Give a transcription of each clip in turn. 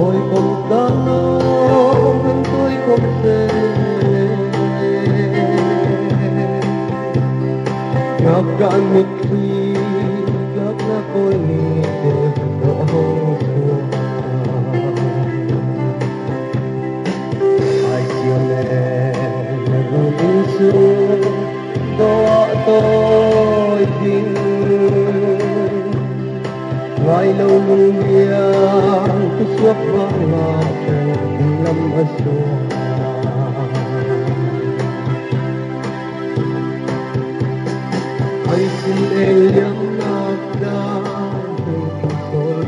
tôi không đau nhưng tôi không rơi ngập cạn một khi gác lá cối ni để đổ xuống ai chiều nè luôn in xuống đó tôi tin ngoài lâu mừng biang ku suap mga lam aswa ay sinelyang nagda sol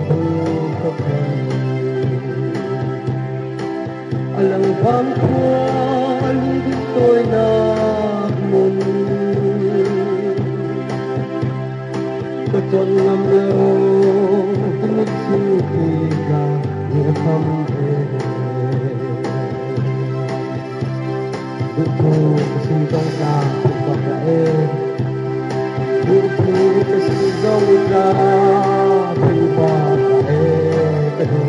kapay alang bangkuan gusto'y nagmuni Kacon ngam laro Pinagsintiga Nirakambe Duto kasintong ka Pagpakae Duto kasintong ka Pagpakae Kado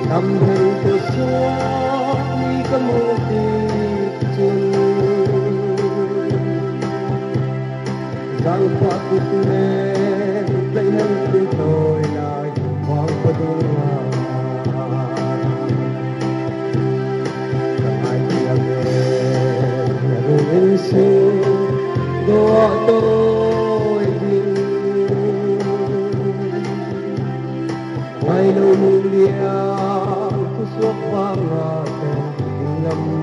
Namhan ko sa Ni kamutik Giang pakit men Dayang pintoy na Yung padunga Kamay kiyamen Naruin sin Doa to'y din May lumuliyang Kuswak pangaten Ingam